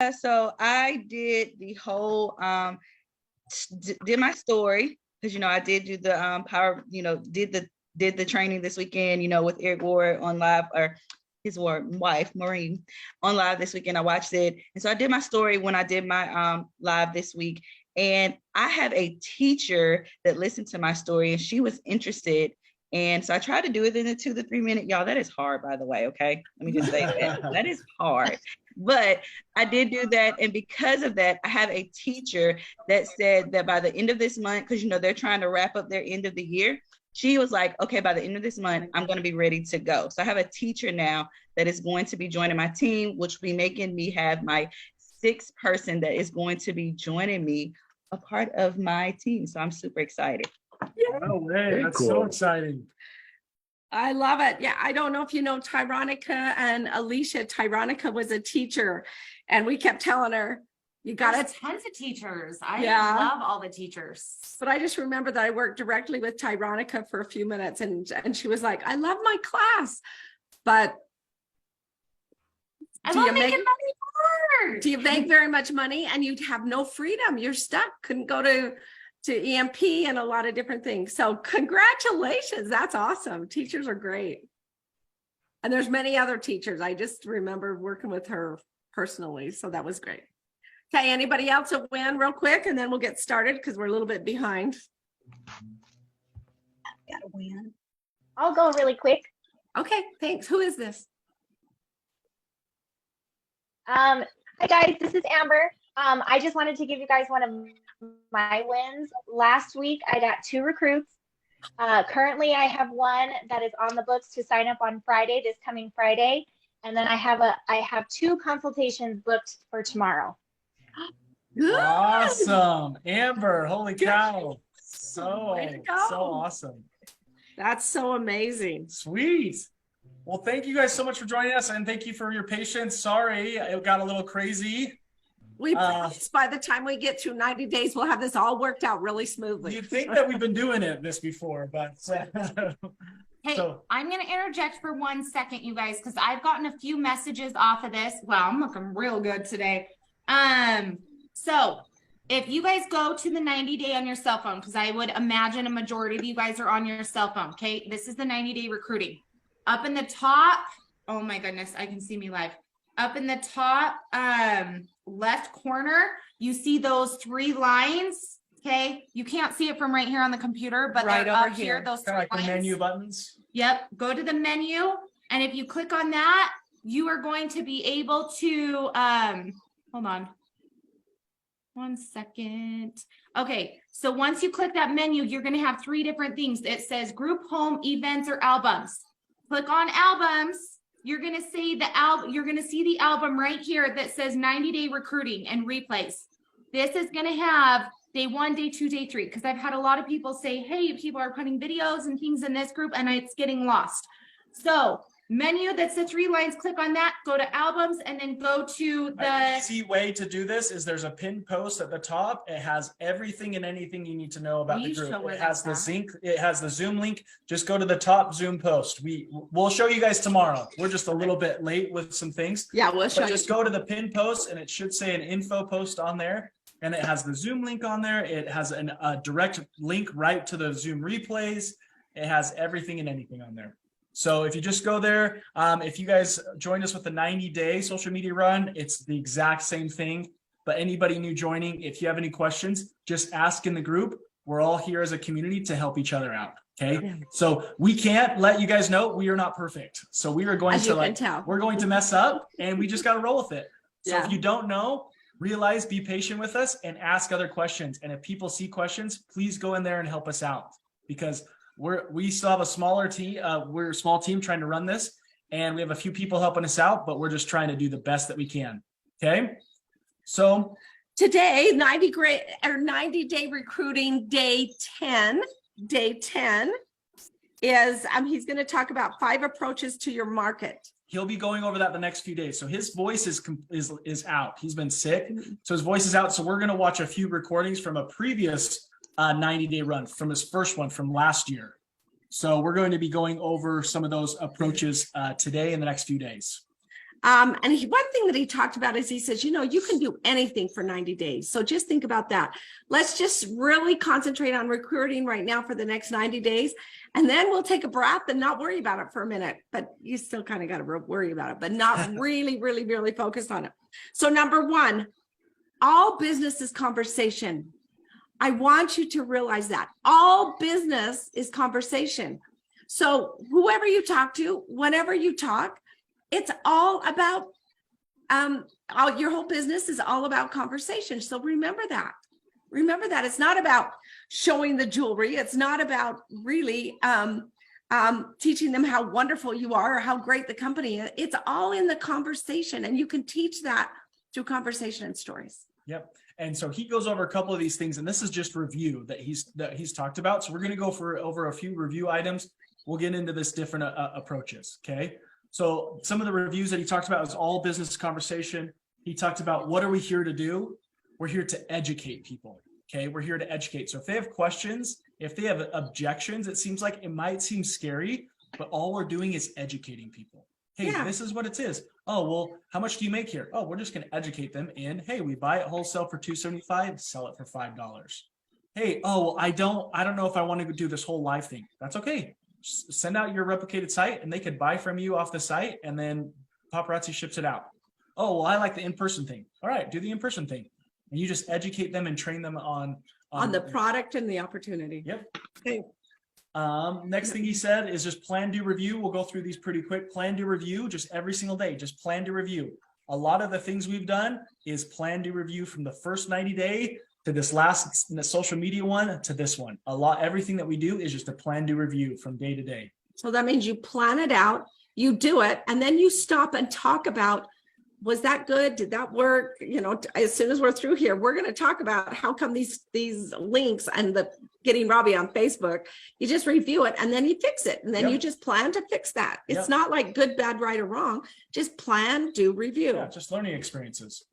So I did the whole, did my story, because, I did do the power, did the training this weekend, with Eric Ward on live, or his wife, Maureen, on live this weekend. I watched it. And so I did my story when I did my live this week. And I have a teacher that listened to my story and she was interested. And so I tried to do it in a 2 to 3 minute, y'all. That is hard, by the way. Okay. Let me just say that is hard, but I did do that. And because of that, I have a teacher that said that by the end of this month, because, they're trying to wrap up their end of the year. She was like, okay, by the end of this month, I'm going to be ready to go. So I have a teacher now that is going to be joining my team, which will be making me have my 6th person that is going to be joining me a part of my team. So I'm super excited. No way. That's cool. So exciting. I love it. Yeah, I don't know if you know Tyronica and Alicia. Tyronica was a teacher, and we kept telling her, you got it. Tons of teachers. I love all the teachers. But I just remember that I worked directly with Tyronica for a few minutes, and she was like, I love my class. But I love making money hard. Do you make very much money and you have no freedom? You're stuck. Couldn't go to EMP and a lot of different things. So congratulations. That's awesome. Teachers are great. And there's many other teachers. I just remember working with her personally. So that was great. Okay, anybody else a win real quick, and then we'll get started because we're a little bit behind. Got a win. I'll go really quick. Okay, thanks. Who is this? Hi guys, this is Amber. I just wanted to give you guys one of my wins. Last week, I got 2 recruits. Currently, I have one that is on the books to sign up on Friday, this coming Friday. And then I have 2 consultations booked for tomorrow. Awesome. Amber, holy cow. So awesome. That's so amazing. Sweet. Well, thank you guys so much for joining us, and thank you for your patience. Sorry, it got a little crazy. We promise by the time we get through 90 days, we'll have this all worked out really smoothly. You'd think that we've been doing this before, but hey, I'm going to interject for 1 second, you guys, because I've gotten a few messages off of this. Wow, I'm looking real good today. So if you guys go to the 90-day on your cell phone, because I would imagine a majority of you guys are on your cell phone. Okay, this is the 90-day recruiting. Up in the top, oh my goodness, I can see me live. Up in the top left corner, you see those 3 lines. Okay, you can't see it from right here on the computer, but right they're over up here. Those 3 like lines. The menu buttons. Yep, go to the menu, and if you click on that, you are going to be able to hold on 1 second. Okay, so once you click that menu, you're going to have 3 different things. It says group home, events, or albums. Click on albums. You're going to see the album right here that says 90-day recruiting and replays. This is going to have day 1, day 2, day 3, because I've had a lot of people say, hey, people are putting videos and things in this group and it's getting lost. So menu, that's the 3 lines. Click on that, go to albums, and then go to the An easy way to do this is there's a pinned post at the top. It has everything and anything you need to know about the group. It has the Zoom link. Just go to the top Zoom post. We'll show you guys tomorrow. We're just a little bit late with some things. Yeah, we'll show you. Just go to the pinned post and it should say an info post on there. And it has the Zoom link on there. It has a direct link right to the Zoom replays. It has everything and anything on there. So if you just go there, if you guys joined us with the 90-day social media run, it's the exact same thing. But anybody new joining, if you have any questions, just ask in the group. We're all here as a community to help each other out. Okay. So we can't let you guys know we are not perfect. So we are going we're going to mess up, and we just got to roll with it. So if you don't know, realize, be patient with us and ask other questions. And if people see questions, please go in there and help us out, because we still have a smaller team. We're a small team trying to run this, and we have a few people helping us out, but we're just trying to do the best that we can. Okay. So today, 90-day recruiting day 10 is he's going to talk about 5 approaches to your market. He'll be going over that the next few days. So his voice is out. He's been sick, so his voice is out. So we're going to watch a few recordings from a previous 90-day run, from his first one from last year. So we're going to be going over some of those approaches today in the next few days. And one thing that he talked about is he says, you know, you can do anything for 90 days. So just think about that. Let's just really concentrate on recruiting right now for the next 90 days. And then we'll take a breath and not worry about it for a minute. But you still kind of got to worry about it, but not really, really, really focused on it. So number one, all business is conversation. I want you to realize that all business is conversation. So whoever you talk to, whenever you talk, it's all about, your whole business is all about conversation. So remember that. Remember that. It's not about showing the jewelry. It's not about really teaching them how wonderful you are or how great the company is. It's all in the conversation. And you can teach that through conversation and stories. Yep. And so he goes over a couple of these things, and this is just review that he's talked about. So we're going to go over a few review items. We'll get into this different approaches. Okay. So some of the reviews that he talked about is all business conversation. He talked about, what are we here to do? We're here to educate people. Okay. We're here to educate. So if they have questions, if they have objections, it seems like it might seem scary, but all we're doing is educating people. Hey, this is what it is. Oh, well, how much do you make here? Oh, we're just going to educate them in, hey, we buy it wholesale for $2.75, sell it for $5. Hey, oh, well, I don't know if I want to do this whole live thing. That's okay. Send out your replicated site and they could buy from you off the site, and then Paparazzi ships it out. Oh, well, I like the in-person thing. All right, do the in-person thing. And you just educate them and train them on the product and the opportunity. Yep. Okay. Next thing he said is just plan, do, review. We'll go through these pretty quick. Plan, do, review, just every single day. Just plan, do, review. A lot of the things we've done is plan, do, review from the first 90 day to this last social media one to this one. Everything that we do is just a plan, do, review from day to day. So that means you plan it out, you do it, and then you stop and talk about, was that good? Did that work? You know, as soon as we're through here, we're going to talk about how come these links and the getting Robbie on Facebook, you just review it and then you fix it. And then you just plan to fix that. It's not like good, bad, right, or wrong. Just plan, do, review. Yeah, just learning experiences.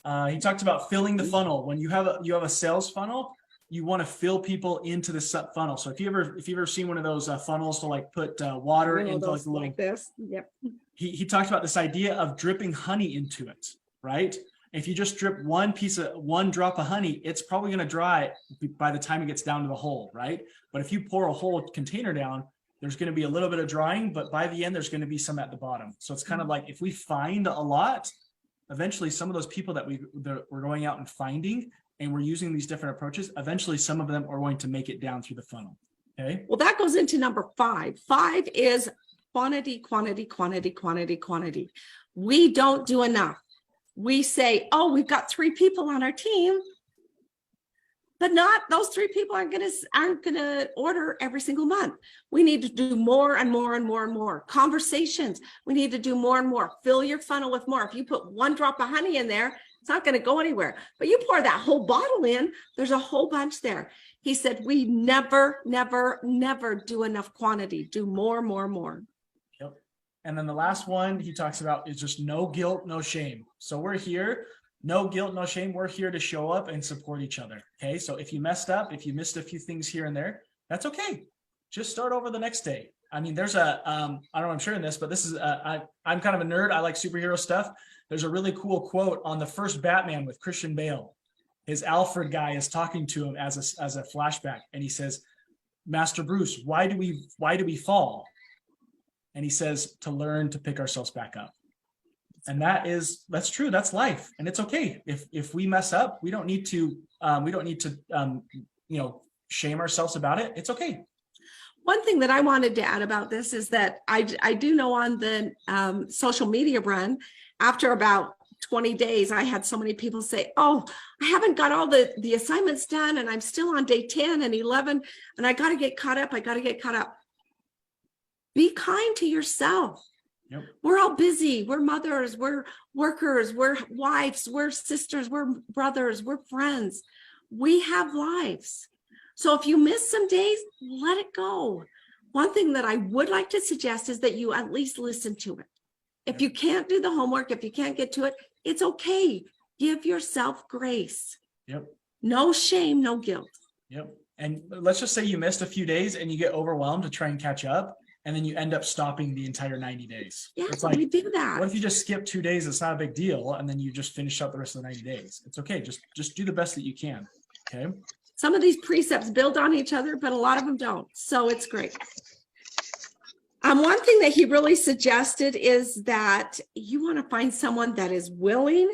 He talked about filling the funnel. When you have a sales funnel, you want to fill people into the funnel. So if you've ever seen one of those funnels to like put water into like a little, like this. Yep. He talked about this idea of dripping honey into it, right? If you just drip one drop of honey, it's probably going to dry by the time it gets down to the hole, right? But if you pour a whole container down, there's going to be a little bit of drying, but by the end, there's going to be some at the bottom. So it's kind of like if we find a lot, eventually some of those people that we're going out and finding, and we're using these different approaches, eventually some of them are going to make it down through the funnel. Okay. Well, that goes into number 5. 5 is quantity, quantity, quantity, quantity, quantity. We don't do enough. We say, oh, we've got 3 people on our team, but not those 3 people aren't gonna order every single month. We need to do more and more and more and more. Conversations, we need to do more and more. Fill your funnel with more. If you put 1 drop of honey in there, it's not going to go anywhere. But you pour that whole bottle in, there's a whole bunch there. He said, we never, never, never do enough quantity. Do more, more, more. Yep. And then the last one he talks about is just no guilt, no shame. So we're here, no guilt, no shame. We're here to show up and support each other. Okay. So if you messed up, if you missed a few things here and there, that's okay. Just start over the next day. I mean, there's I don't know, I'm sharing this, but this is, I'm kind of a nerd. I like superhero stuff. There's a really cool quote on the first Batman with Christian Bale. His Alfred guy is talking to him as a flashback. And he says, Master Bruce, why do we fall? And he says, to learn to pick ourselves back up. And that's true. That's life. And it's okay. If we mess up, we don't need to shame ourselves about it. It's okay. One thing that I wanted to add about this is that I do know on the social media run, after about 20 days, I had so many people say, oh, I haven't got all the assignments done and I'm still on day 10 and 11 and I got to get caught up. Be kind to yourself. Yep. We're all busy. We're mothers, we're workers, we're wives, we're sisters, we're brothers, we're friends. We have lives. So if you miss some days, let it go. One thing that I would like to suggest is that you at least listen to it. If you can't do the homework, if you can't get to it, it's okay. Give yourself grace. Yep. No shame, no guilt. Yep. And let's just say you missed a few days and you get overwhelmed to try and catch up. and then you end up stopping the entire 90 days. Yeah, It's like, we do that. what if you just skip 2 days? It's not a big deal. And then you just finish up the rest of the 90 days. It's okay. Just do the best that you can. Okay. Some of these precepts build on each other, but a lot of them don't. So it's great. One thing that he really suggested is that you want to find someone that is willing,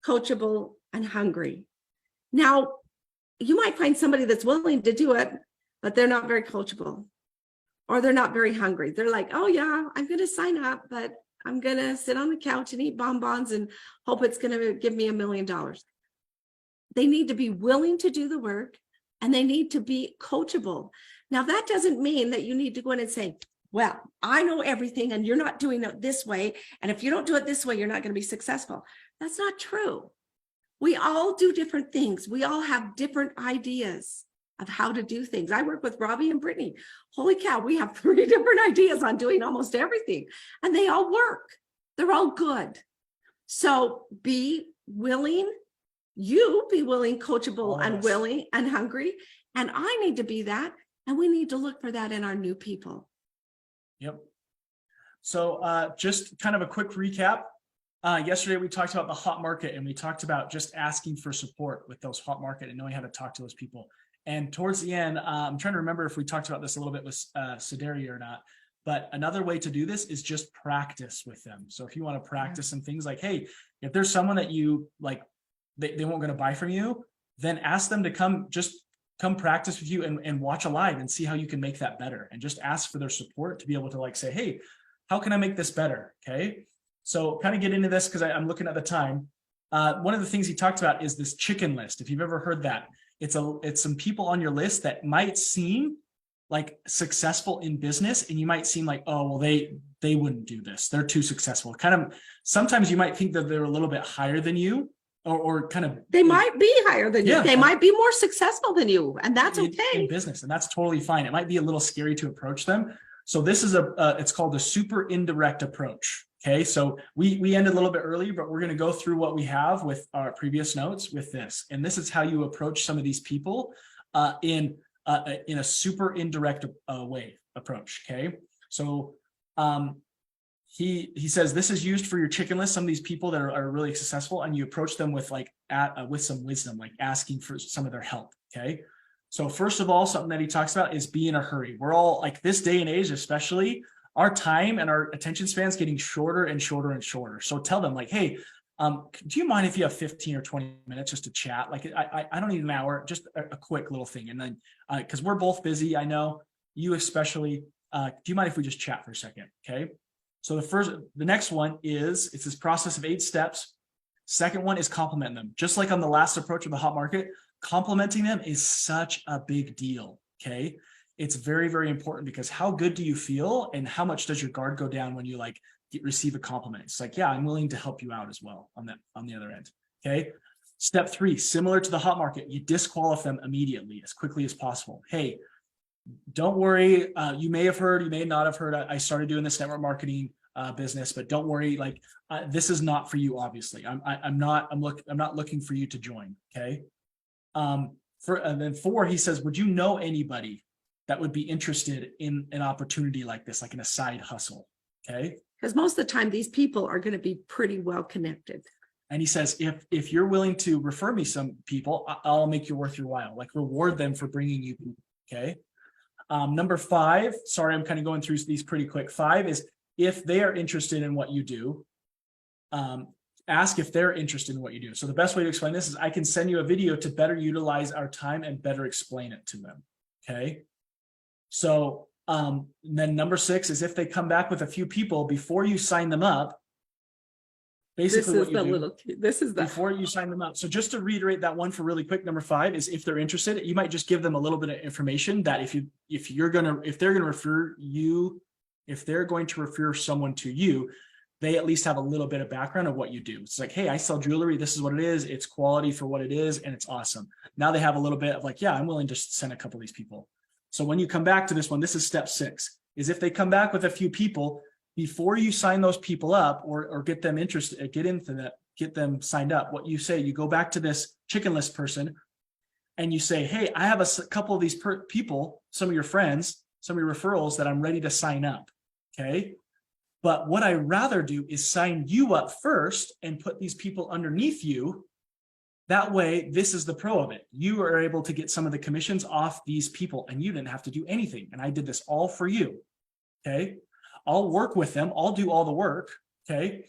coachable, and hungry. Now, you might find somebody that's willing to do it, but they're not very coachable, or they're not very hungry. They're like, oh yeah, I'm going to sign up, but I'm going to sit on the couch and eat bonbons and hope it's going to give me $1 million. They need to be willing to do the work, and they need to be coachable. Now, that doesn't mean that you need to go in and say, well, I know everything and you're not doing it this way. And if you don't do it this way, you're not going to be successful. That's not true. We all do different things. We all have different ideas of how to do things. I work with Robbie and Brittany. Holy cow, we have 3 different ideas on doing almost everything, and they all work. They're all good. So be willing, coachable, and willing and hungry. And I need to be that. And we need to look for that in our new people. Yep. So just kind of a quick recap. Yesterday, we talked about the hot market, and we talked about just asking for support with those hot market and knowing how to talk to those people. And towards the end, I'm trying to remember if we talked about this a little bit with Sideri or not, but another way to do this is just practice with them. So if you want to practice some things like, hey, if there's someone that you like, they won't going to buy from you, then ask them to come practice with you and watch a live and see how you can make that better. And just ask for their support to be able to like say, hey, how can I make this better? Okay. So kind of get into this because I'm looking at the time. One of the things he talked about is this chicken list. If you've ever heard that, it's some people on your list that might seem like successful in business, and you might seem like, oh, well, they wouldn't do this. They're too successful. Kind of sometimes you might think that they're a little bit higher than you, or kind of they might be higher than you. They might be more successful than you, and that's okay in business, and that's totally fine. It might be a little scary to approach them. So this is it's called the super indirect approach. Okay, so we ended a little bit early, but we're going to go through what we have with our previous notes with this, and this is how you approach some of these people in a super indirect way approach. Okay, so he says this is used for your chicken list. Some of these people that are really successful, and you approach them with like with some wisdom, like asking for some of their help. Okay, so first of all, something that he talks about is be in a hurry. We're all like this day and age, especially. Our time and our attention spans getting shorter and shorter and shorter. So tell them like, hey, do you mind if you have 15 or 20 minutes just to chat? Like I don't need an hour, just a quick little thing. And then because we're both busy, I know you especially. Do you mind if we just chat for a second? Okay. So the next one is it's this process of 8 steps. Second one is compliment them. Just like on the last approach of the hot market, complimenting them is such a big deal. Okay. It's very, very important because how good do you feel and how much does your guard go down when you like receive a compliment? It's like, yeah, I'm willing to help you out as well on the other end. Okay. Step 3, similar to the hot market, you disqualify them immediately as quickly as possible. Hey, don't worry. You may have heard, you may not have heard. I started doing this network marketing business, but don't worry. Like this is not for you. Obviously, I'm not looking for you to join. Okay. And then 4, he says, would you know anybody that would be interested in an opportunity like this, like in a side hustle? Okay. Because most of the time these people are going to be pretty well connected. And he says, if you're willing to refer me some people, I'll make you worth your while, like reward them for bringing you people. Okay. Number 5, sorry, I'm kind of going through these pretty quick. 5 is if they are interested in what you do, ask if they're interested in what you do. So the best way to explain this is I can send you a video to better utilize our time and better explain it to them. Okay. So then number 6 is if they come back with a few people before you sign them up, basically what you do before you sign them up. So just to reiterate that one for really quick, number 5 is if they're interested, you might just give them a little bit of information that if they're going to refer someone to you, they at least have a little bit of background of what you do. It's like, hey, I sell jewelry. This is what it is. It's quality for what it is. And it's awesome. Now they have a little bit of like, yeah, I'm willing to send a couple of these people. So when you come back to this one, this is step 6, is if they come back with a few people, before you sign those people up or get them interested, get them signed up, what you say, you go back to this chicken list person and you say, hey, I have a couple of these people, some of your friends some of your referrals that I'm ready to sign up. Okay. But what I rather do is sign you up first and put these people underneath you. That way, this is the pro of it. You are able to get some of the commissions off these people and you didn't have to do anything. And I did this all for you. Okay. I'll work with them. I'll do all the work. Okay.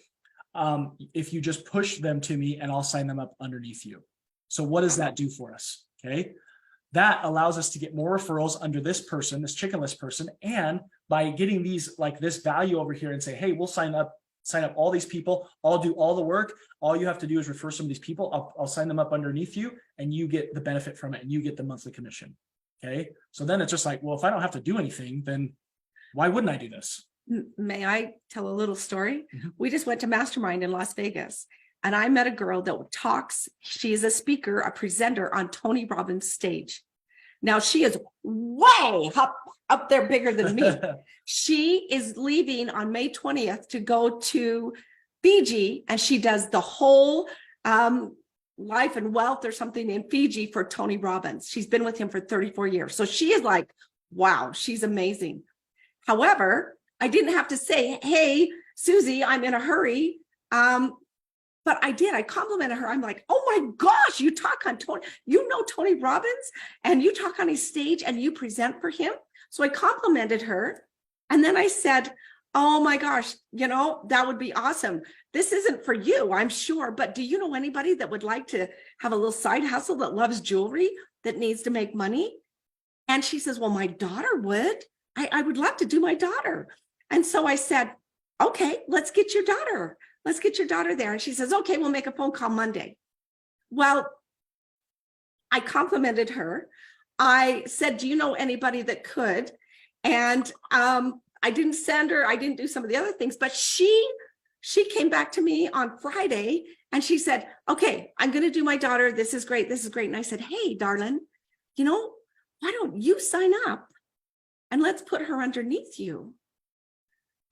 If you just push them to me and I'll sign them up underneath you. So what does that do for us? Okay. That allows us to get more referrals under this person, this chicken list person. And by getting these, like this value over here and say, hey, we'll sign up all these people. I'll do all the work. All you have to do is refer some of these people. I'll sign them up underneath you and you get the benefit from it and you get the monthly commission. Okay. So then it's just like, well, if I don't have to do anything, then why wouldn't I do this? May I tell a little story? Mm-hmm. We just went to Mastermind in Las Vegas and I met a girl that talks. She's a speaker, a presenter on Tony Robbins' stage. Now she is way up there bigger than me. She is leaving on May 20th to go to Fiji and she does the whole life and wealth or something in Fiji for Tony Robbins. She's been with him for 34 years. So she is like, wow, she's amazing. However, I didn't have to say, hey, Susie, I'm in a hurry. But I did. I complimented her. I'm like, oh my gosh, you talk on Tony, you know Tony Robbins and you talk on his stage and you present for him. So I complimented her. And then I said, oh my gosh, that would be awesome. This isn't for you, I'm sure. But do you know anybody that would like to have a little side hustle that loves jewelry that needs to make money? And she says, well, my daughter would. I would love to do my daughter. And so I said, okay, let's get your daughter. Let's get your daughter there. And she says, okay, we'll make a phone call Monday. Well, I complimented her. I said, do you know anybody that could? And I didn't send her. I didn't do some of the other things, but she came back to me on Friday and she said, okay, I'm going to do my daughter. This is great. This is great. And I said, hey, darling, why don't you sign up and let's put her underneath you?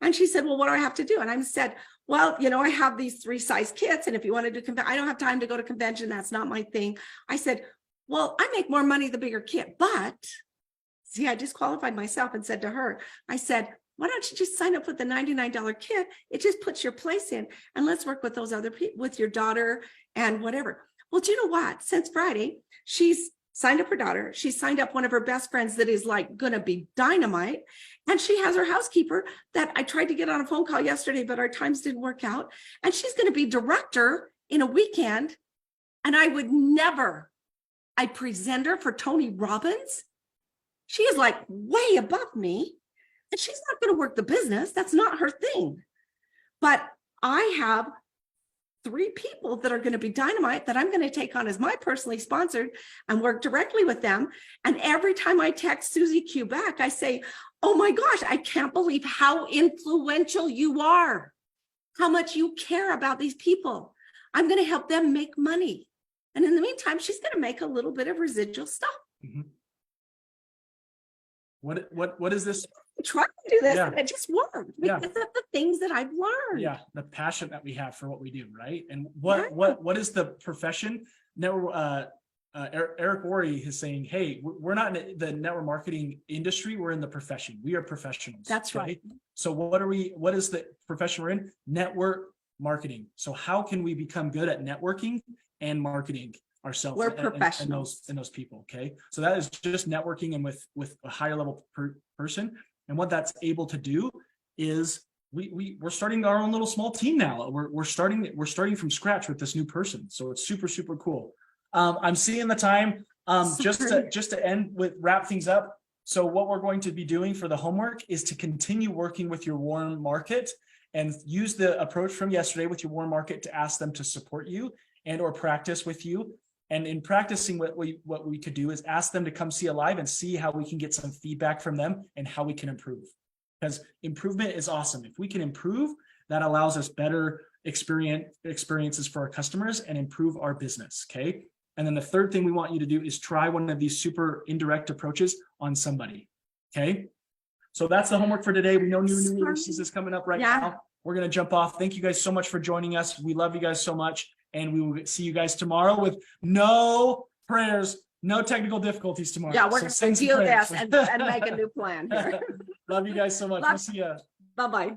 And she said, well, what do I have to do? And I said, well, I have these 3-size kits. And if you want to do I don't have time to go to convention. That's not my thing. I said, well, I make more money the bigger kit. But see, I disqualified myself and said to her, I said, why don't you just sign up with the $99 kit? It just puts your place in and let's work with those other people, with your daughter and whatever. Well, do you know what? Since Friday, she's signed up her daughter. She signed up one of her best friends that is like going to be dynamite. And she has her housekeeper that I tried to get on a phone call yesterday, but our times didn't work out. And she's going to be director in a weekend. And I present her for Tony Robbins. She is like way above me. And she's not going to work the business. That's not her thing. But I have 3 people that are going to be dynamite that I'm going to take on as my personally sponsored and work directly with them. And every time I text Susie Q back, I say, oh my gosh, I can't believe how influential you are, how much you care about these people. I'm going to help them make money. And in the meantime, she's going to make a little bit of residual stuff. Mm-hmm. What is this? I tried to do this Yeah. and it just worked because of the things that I've learned. Yeah, the passion that we have for what we do, right? And what is the profession? Eric Worre is saying, hey, we're not in the network marketing industry, we're in the profession. We are professionals. That's right. So what is the profession we're in? Network marketing. So how can we become good at networking and marketing ourselves? We're professionals. And those people. Okay. So that is just networking and with a higher level person. And what that's able to do is we're starting our own little small team now. We're starting from scratch with this new person. So it's super, super cool. I'm seeing the time. Just to wrap things up. So what we're going to be doing for the homework is to continue working with your warm market and use the approach from yesterday with your warm market to ask them to support you and or practice with you. And in practicing, what we could do is ask them to come see a live and see how we can get some feedback from them and how we can improve. Because improvement is awesome. If we can improve, that allows us better experiences for our customers and improve our business. Okay. And then the third thing we want you to do is try one of these super indirect approaches on somebody. Okay. So that's the homework for today. We know new releases is coming up right now. We're going to jump off. Thank you guys so much for joining us. We love you guys so much. And we will see you guys tomorrow with no prayers No technical difficulties tomorrow. Yeah, we're So gonna send some do prayers. this and make a new plan here. Love you guys so much. Love- We'll see you. Bye-bye.